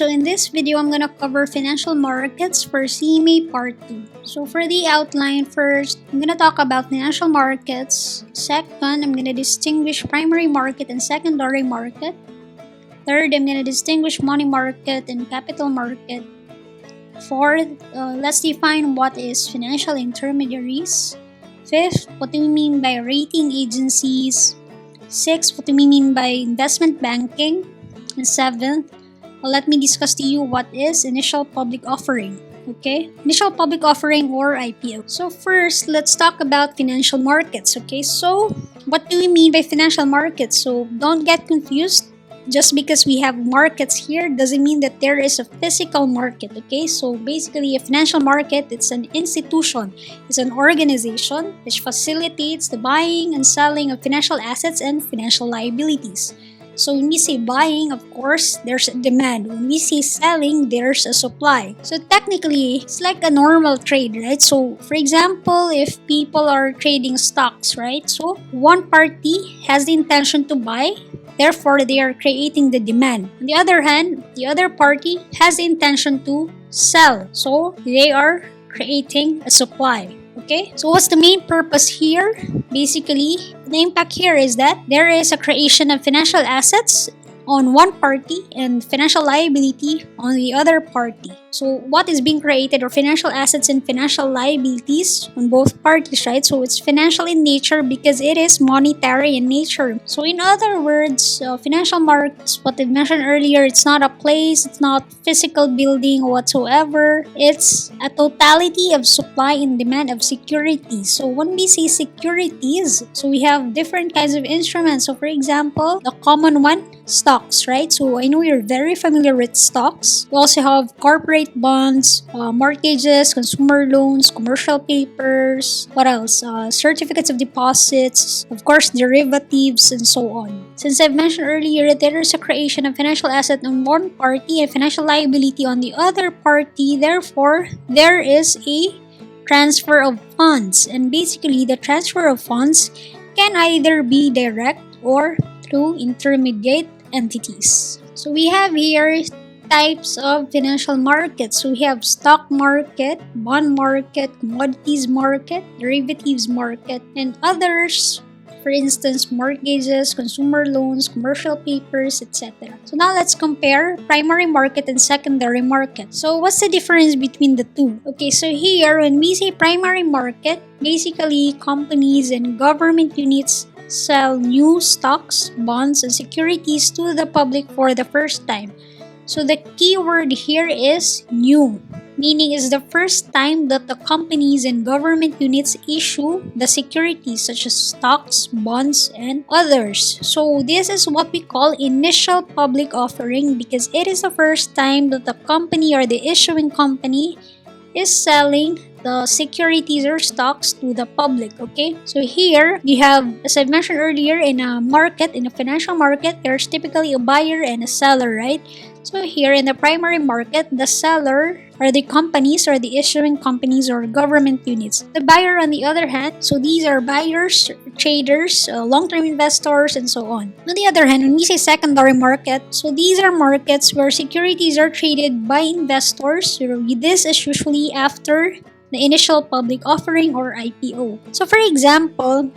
so in this video, I'm gonna cover financial markets for CMA Part 2. So for the outline, first, I'm gonna talk about financial markets. Second, I'm gonna distinguish primary market and secondary market. Third, I'm gonna distinguish money market and capital market. Fourth, let's define what is financial intermediaries. Fifth, what do we mean by rating agencies? Sixth, what do we mean by investment banking? And seventh, let me discuss to you what is initial public offering. Okay, initial public offering or IPO. So first, let's talk about financial markets. Okay, so what do we mean by financial markets? So don't get confused. Just because we have markets here doesn't mean that there is a physical market. Okay, so basically a financial market, it's an institution, it's an organization which facilitates the buying and selling of financial assets and financial liabilities. So when we say buying, of course, there's a demand. When we say selling, there's a supply. So technically, it's like a normal trade, right? So for example, if people are trading stocks, right? So one party has the intention to buy, therefore they are creating the demand. On the other hand, the other party has the intention to sell. So they are creating a supply. Okay, so what's the main purpose here? Basically, the impact here is that there is a creation of financial assets on one party and financial liability on the other party. So what is being created are financial assets and financial liabilities on both parties, right? So it's financial in nature because it is monetary in nature. So in other words, financial markets, what I mentioned earlier, it's not a place, it's not physical building whatsoever. It's a totality of supply and demand of securities. So when we say securities, so we have different kinds of instruments. So for example, the common one, stocks, right? So I know you're very familiar with stocks. We also have corporate bonds, mortgages, consumer loans, commercial papers, what else? Certificates of deposits, of course, derivatives, and so on. Since I've mentioned earlier, there is a creation of financial asset on one party and financial liability on the other party. Therefore, there is a transfer of funds. And basically, the transfer of funds can either be direct or through intermediate entities. So we have here types of financial markets. So we have stock market, bond market, commodities market, derivatives market, and others. For instance, mortgages, consumer loans, commercial papers, etc. So now let's compare primary market and secondary market. So what's the difference between the two? Okay, so here when we say primary market, basically companies and government units sell new stocks, bonds, and securities to the public for the first time. So the key word here is new, meaning it's the first time that the companies and government units issue the securities such as stocks, bonds, and others. So this is what we call initial public offering because it is the first time that the company or the issuing company is selling the securities or stocks to the public. Okay, so here we have, as I mentioned earlier, in a market, in a financial market, there's typically a buyer and a seller, right? So here in the primary market, the seller are the companies or the issuing companies or government units. The buyer, on the other hand, so these are buyers, traders, long-term investors, and so on. On the other hand, when we say secondary market, so these are markets where securities are traded by investors. So this is usually after the initial public offering or IPO. So for example,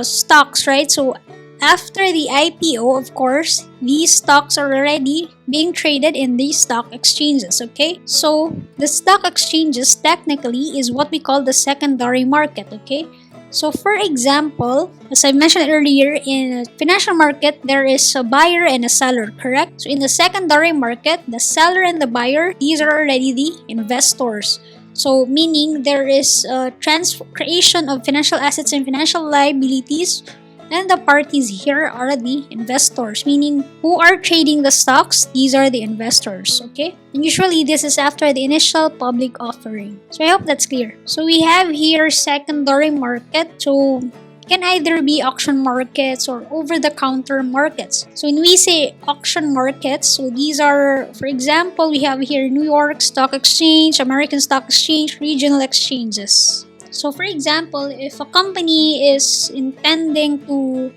stocks, right? So after the IPO, of course, these stocks are already being traded in these stock exchanges, okay? So the stock exchanges technically is what we call the secondary market, okay? So for example, as I mentioned earlier, in a financial market, there is a buyer and a seller, correct? So in the secondary market, the seller and the buyer, these are already the investors. So meaning there is a creation of financial assets and financial liabilities, and the parties here are the investors, meaning who are trading the stocks, these are the investors, okay? And usually this is after the initial public offering. So I hope that's clear. So we have here secondary market. So can either be auction markets or over-the-counter markets. So when we say auction markets, so these are, for example, we have here New York Stock Exchange, American Stock Exchange, regional exchanges. So for example, if a company is intending to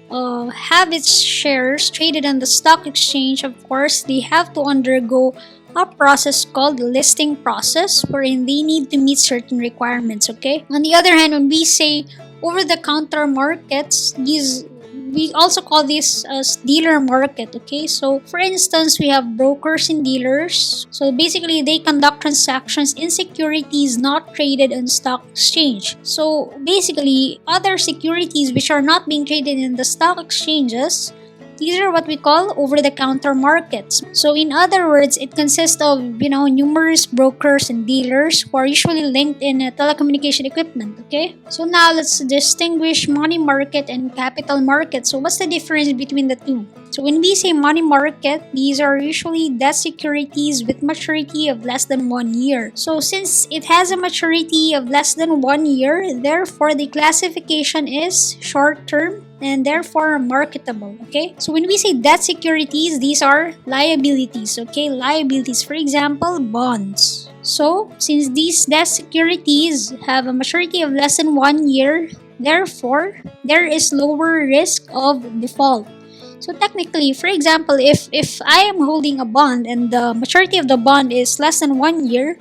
have its shares traded on the stock exchange, of course, they have to undergo a process called the listing process, wherein they need to meet certain requirements, okay? On the other hand, when we say over-the-counter markets, these we also call this as dealer market, okay? So for instance, we have brokers and dealers. So basically, they conduct transactions in securities not traded on stock exchange. So basically, other securities which are not being traded in the stock exchanges, these are what we call over-the-counter markets. So in other words, it consists of, numerous brokers and dealers who are usually linked in telecommunication equipment, okay? So now let's distinguish money market and capital market. So what's the difference between the two? So when we say money market, these are usually debt securities with maturity of less than 1 year. So since it has a maturity of less than 1 year, therefore the classification is short-term and therefore marketable, okay? So when we say debt securities, these are liabilities, okay? Liabilities, for example, bonds. So since these debt securities have a maturity of less than 1 year, therefore there is lower risk of default. So technically, for example, if I am holding a bond and the maturity of the bond is less than 1 year,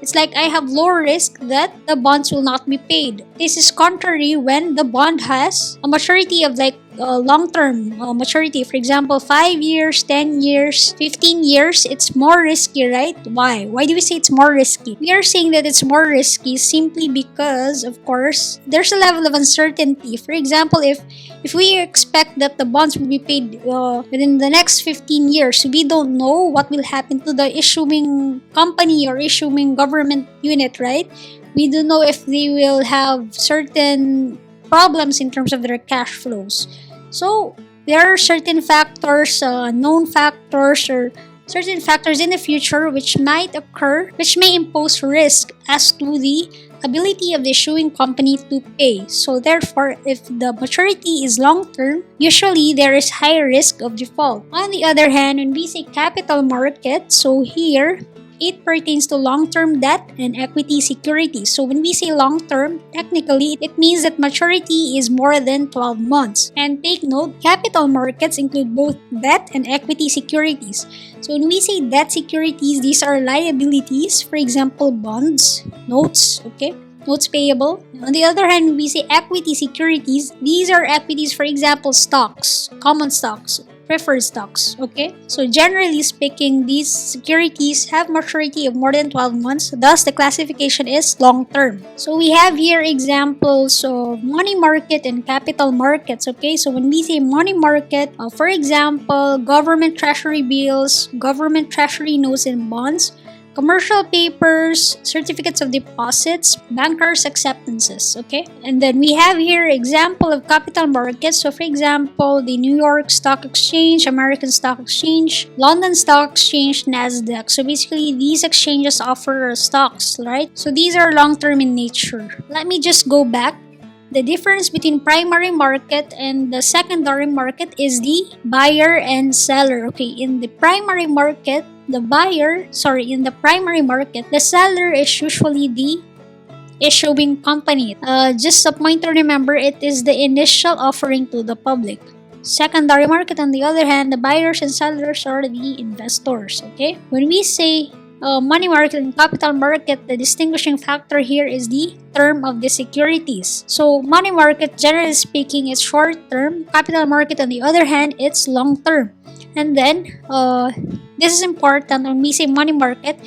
it's like I have lower risk that the bonds will not be paid. This is contrary when the bond has a maturity of like long-term maturity. For example, 5 years, 10 years, 15 years, it's more risky, right? Why? Why do we say it's more risky? We are saying that it's more risky simply because, of course, there's a level of uncertainty. For example, if we expect that the bonds will be paid within the next 15 years, we don't know what will happen to the issuing company or issuing government unit, right? We don't know if they will have certain problems in terms of their cash flows. So there are certain factors, known factors, or certain factors in the future which might occur, which may impose risk as to the ability of the issuing company to pay. So therefore, if the maturity is long-term, usually there is high risk of default. On the other hand, when we say capital market, so here, it pertains to long-term debt and equity securities. So when we say long-term, technically, it means that maturity is more than 12 months. And take note, capital markets include both debt and equity securities. So when we say debt securities, these are liabilities, for example, bonds, notes, okay? Notes payable. On the other hand, when we say equity securities, these are equities, for example, stocks, common stocks, preferred stocks, okay? So generally speaking, these securities have maturity of more than 12 months, thus the classification is long-term. So we have here examples of money market and capital markets, okay? So when we say money market, for example, government treasury bills, government treasury notes and bonds, commercial papers, certificates of deposits, bankers' acceptances, okay? And then we have here example of capital markets. So for example, the New York Stock Exchange, American Stock Exchange, London Stock Exchange, NASDAQ. So basically, these exchanges offer stocks, right? So these are long-term in nature. Let me just go back. The difference between primary market and the secondary market is the buyer and seller. Okay, in the primary market, the primary market, the seller is usually the issuing company. Just a point to remember, it is the initial offering to the public. Secondary market, on the other hand, the buyers and sellers are the investors. Okay, when we say money market and capital market, the distinguishing factor here is the term of the securities. So money market, generally speaking, is short term. Capital market, on the other hand, it's long term. And then this is important. When we say money market,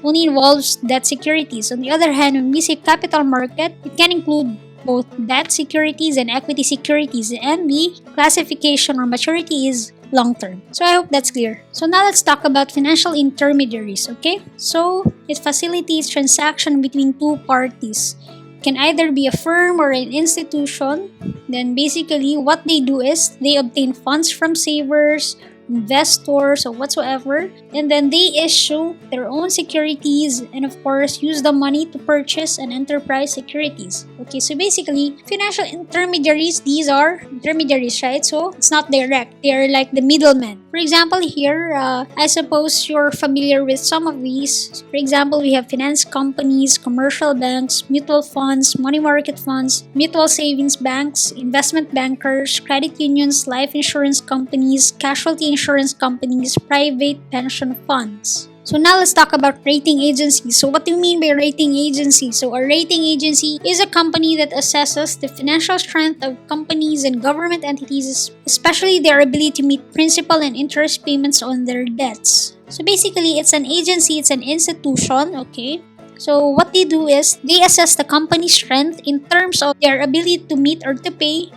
only involves debt securities. On the other hand, when we say capital market, it can include both debt securities and equity securities, and the classification or maturity is long term. So I hope that's clear. So now let's talk about financial intermediaries, okay? So it facilitates transaction between two parties. It can either be a firm or an institution. Then basically what they do is they obtain funds from savers, investors, or whatsoever, and then they issue their own securities and of course use the money to purchase an enterprise securities. Okay, so basically financial intermediaries, these are intermediaries, right? So it's not direct, they're like the middlemen. For example, here I suppose you're familiar with some of these. For example, we have finance companies, commercial banks, mutual funds, money market funds, mutual savings banks, investment bankers, credit unions, life insurance companies, casualty insurance companies, private pension funds. So now let's talk about rating agencies. So what do you mean by rating agency? So a rating agency is a company that assesses the financial strength of companies and government entities, especially their ability to meet principal and interest payments on their debts. So basically, it's an agency, it's an institution, okay? So what they do is they assess the company's strength in terms of their ability to meet or to pay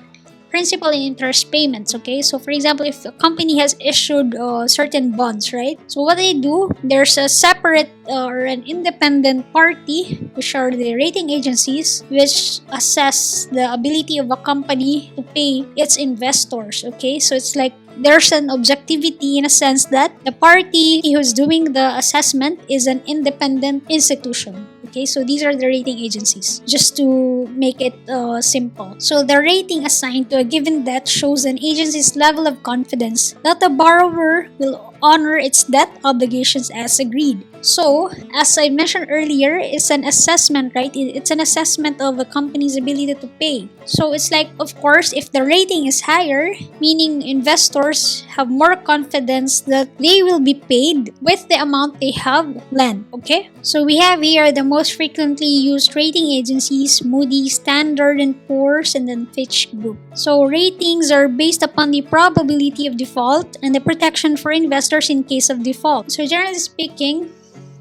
principal and interest payments. Okay, so for example, if a company has issued certain bonds, right? So what they do, there's a separate or an independent party, which are the rating agencies, which assess the ability of a company to pay its investors. Okay, so it's like there's an objectivity in a sense that the party who's doing the assessment is an independent institution. Okay, so these are the rating agencies, just to make it simple. So the rating assigned to a given debt shows an agency's level of confidence that the borrower will honor its debt obligations as agreed. So, as I mentioned earlier, it's an assessment, right? It's an assessment of a company's ability to pay. So, it's like, of course, if the rating is higher, meaning investors have more confidence that they will be paid with the amount they have lent, okay? So, we have here the most frequently used rating agencies: Moody's, Standard & Poor's, and then Fitch Group. So, ratings are based upon the probability of default and the protection for investors in case of default. So, generally speaking,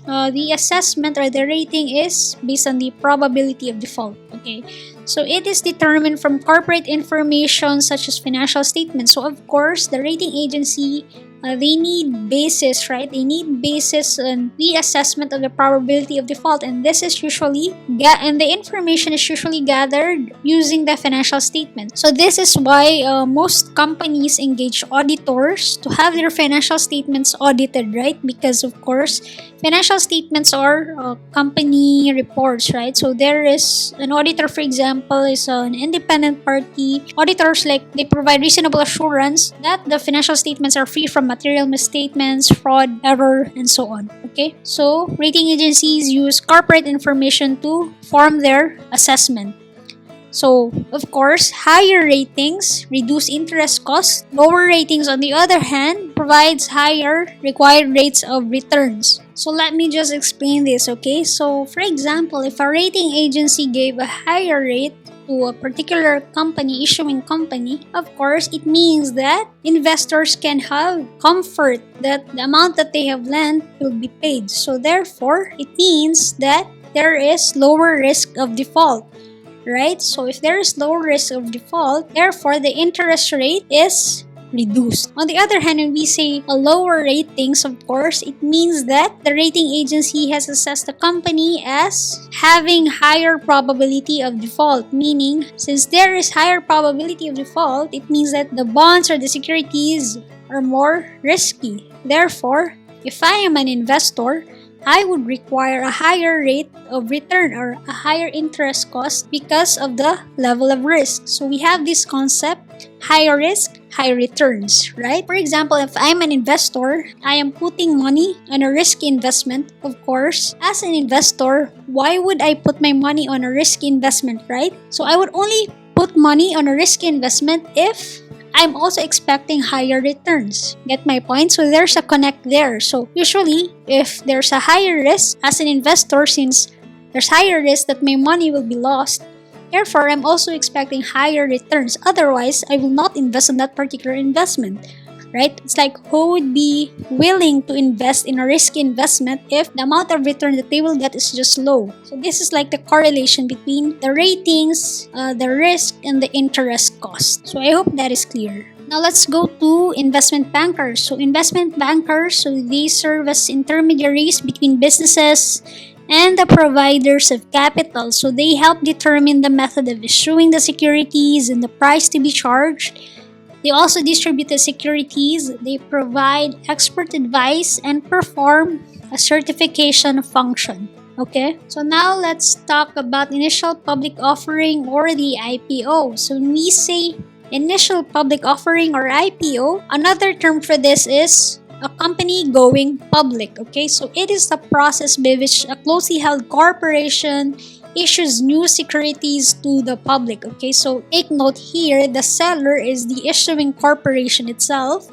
the assessment or the rating is based on the probability of default. Okay, so it is determined from corporate information such as financial statements. So of course, the rating agency, they need basis, right? They need basis on the assessment of the probability of default, and this is usually and the information is usually gathered using the financial statement. So this is why most companies engage auditors to have their financial statements audited, right? Because of course, financial statements are company reports, right? So there is an auditor, for example, is an independent party. Auditors, like, they provide reasonable assurance that the financial statements are free from material misstatements, fraud, error, and so on. Okay, so rating agencies use corporate information to form their assessment. So, of course, higher ratings reduce interest costs. Lower ratings, on the other hand, provides higher required rates of returns. So let me just explain this, okay? So, for example, if a rating agency gave a higher rate to a particular company, issuing company, of course, it means that investors can have comfort that the amount that they have lent will be paid. So therefore, it means that there is lower risk of default, right? So if there is low risk of default, therefore the interest rate is reduced. On the other hand, when we say a lower ratings, of course, it means that the rating agency has assessed the company as having higher probability of default, meaning since there is higher probability of default, it means that the bonds or the securities are more risky. Therefore, if I am an investor, I would require a higher rate of return or a higher interest cost because of the level of risk. So we have this concept, higher risk, high returns, right? For example, if I'm an investor, I am putting money on a risky investment. Of course, as an investor, why would I put my money on a risky investment, right? So I would only put money on a risky investment if I'm also expecting higher returns. Get my point? So there's a connect there. So usually, if there's a higher risk as an investor, since there's higher risk that my money will be lost, therefore I'm also expecting higher returns. Otherwise, I will not invest in that particular investment, right? It's like, who would be willing to invest in a risky investment if the amount of return that they will get is just low? So this is like the correlation between the ratings, the risk, and the interest cost. So I hope that is clear. Now let's go to investment bankers. So investment bankers, so they serve as intermediaries between businesses and the providers of capital. So they help determine the method of issuing the securities and the price to be charged. They also distribute the securities, they provide expert advice, and perform a certification function. Okay, so now let's talk about initial public offering or the IPO. So when we say initial public offering or IPO, another term for this is a company going public. Okay, so it is the process by which a closely held corporation issues new securities to the public. Okay, so take note here, the seller is the issuing corporation itself,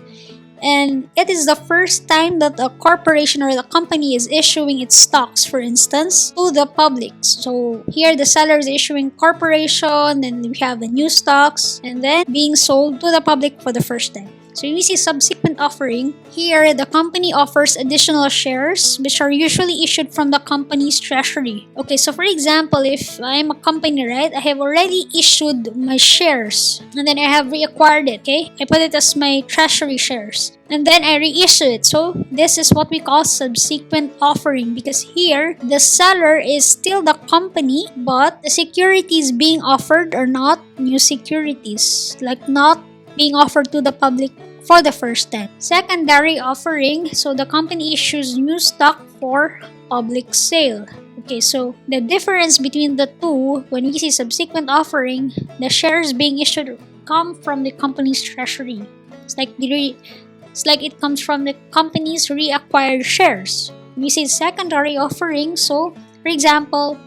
and it is the first time that a corporation or the company is issuing its stocks, for instance, to the public. So here the seller is issuing corporation, then we have the new stocks, and then being sold to the public for the first time. So we see subsequent offering. Here, the company offers additional shares which are usually issued from the company's treasury. Okay, so for example, if I'm a company, right, I have already issued my shares and then I have reacquired it, okay? I put it as my treasury shares and then I reissue it. So this is what we call subsequent offering, because here, the seller is still the company, but the securities being offered are not new securities, like not being offered to the public for the first time. Secondary offering, so the company issues new stock for public sale. Okay, so the difference between the two, when we see subsequent offering, the shares being issued come from the company's treasury. It's like it comes from the company's reacquired shares. When we say secondary offering, so for example,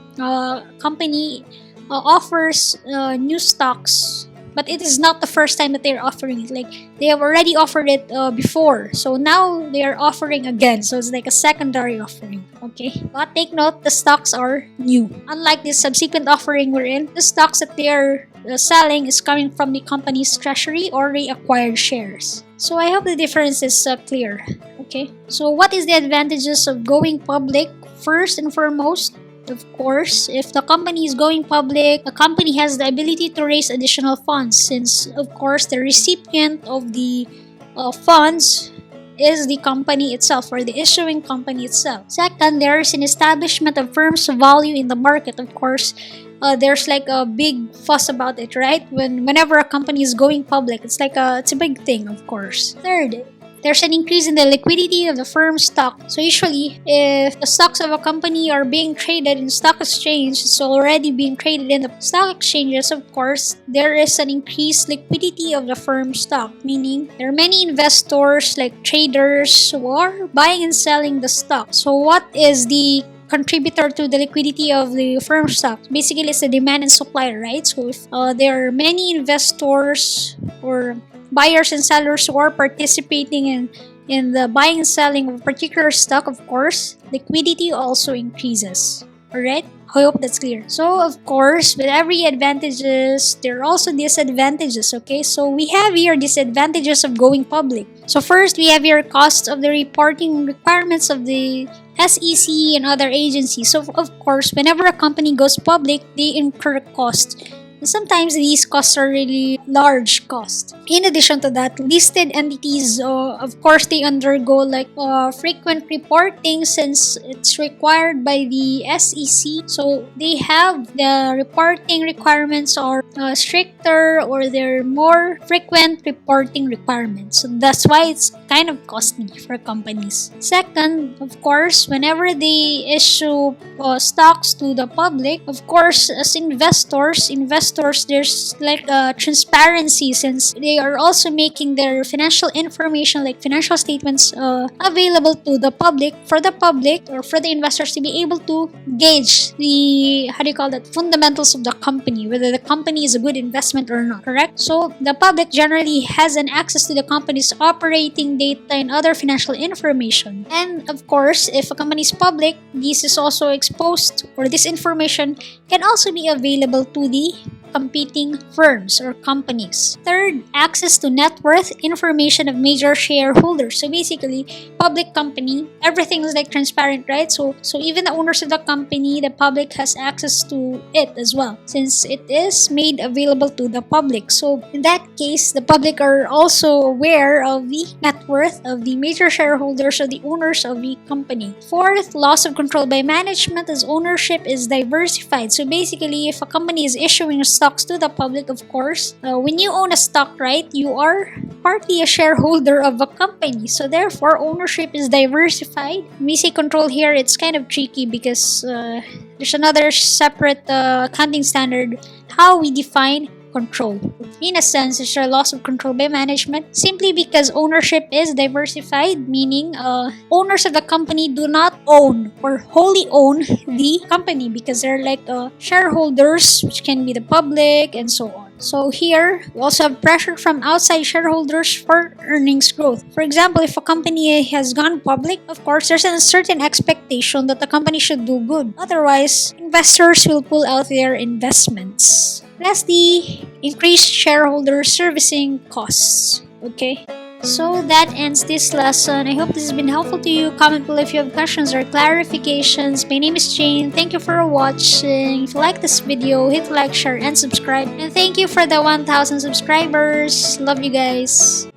company offers new stocks, but it is not the first time that they're offering it. Like, they have already offered it before. So now they are offering again. So it's like a secondary offering. Okay? But take note, the stocks are new. Unlike this subsequent offering we're in, the stocks that they are selling is coming from the company's treasury or reacquired shares. So I hope the difference is clear. Okay? So what is the advantages of going public? First and foremost, of course, if the company is going public, the company has the ability to raise additional funds, since, of course, the recipient of the funds is the company itself or the issuing company itself. Second, there is an establishment of firm's value in the market. Of course, there's like a big fuss about it, right? Whenever a company is going public, it's a big thing, of course. Third, there's an increase in the liquidity of the firm's stock. So usually, if the stocks of a company are being traded in stock exchange, it's already being traded in the stock exchanges, of course, there is an increased liquidity of the firm's stock, meaning there are many investors like traders who are buying and selling the stock. So what is the contributor to the liquidity of the firm stock? Basically, it's the demand and supply, right? So if there are many investors or buyers and sellers who are participating in the buying and selling of a particular stock, of course, liquidity also increases. Alright? I hope that's clear. So, of course, with every advantages, there are also disadvantages, okay? So, we have here disadvantages of going public. So, first, we have here costs of the reporting requirements of the SEC and other agencies. So, of course, whenever a company goes public, they incur costs. Sometimes these costs are really large costs. In addition to that, listed entities, of course, they undergo like frequent reporting since it's required by the SEC. So they have the reporting requirements are stricter, or they're more frequent reporting requirements. So that's why it's kind of costly for companies. Second, of course, whenever they issue stocks to the public, of course, as investors, there's like transparency, since they are also making their financial information like financial statements available to the public, for the public or for the investors to be able to gauge the fundamentals of the company, whether the company is a good investment or not, correct? So the public generally has an access to the company's operating data and other financial information. And of course, if a company is public, this is also exposed, or this information can also be available to the competing firms or companies. Third, access to net worth information of major shareholders. So basically, public company, everything is like transparent, right? So even the owners of the company, the public has access to it as well, since it is made available to the public. So in that case, the public are also aware of the net worth of the major shareholders or the owners of the company. Fourth, loss of control by management, as ownership is diversified. So basically, if a company is issuing stocks to the public, of course, when you own a stock, right, you are partly a shareholder of a company. So therefore, ownership is diversified. When we say control here, it's kind of tricky because there's another separate accounting standard how we define control. In a sense, it's a loss of control by management simply because ownership is diversified, meaning owners of the company do not own or wholly own the company because they're like shareholders, which can be the public and so on. So here, we also have pressure from outside shareholders for earnings growth. For example, if a company has gone public, of course, there's a certain expectation that the company should do good. Otherwise, investors will pull out their investments. Lastly, increased shareholder servicing costs. Okay. So that ends this lesson. I hope this has been helpful to you. Comment below if you have questions or clarifications. My name is Jane. Thank you for watching. If you like this video, hit like, share, and subscribe. And thank you for the 1,000 subscribers. Love you guys.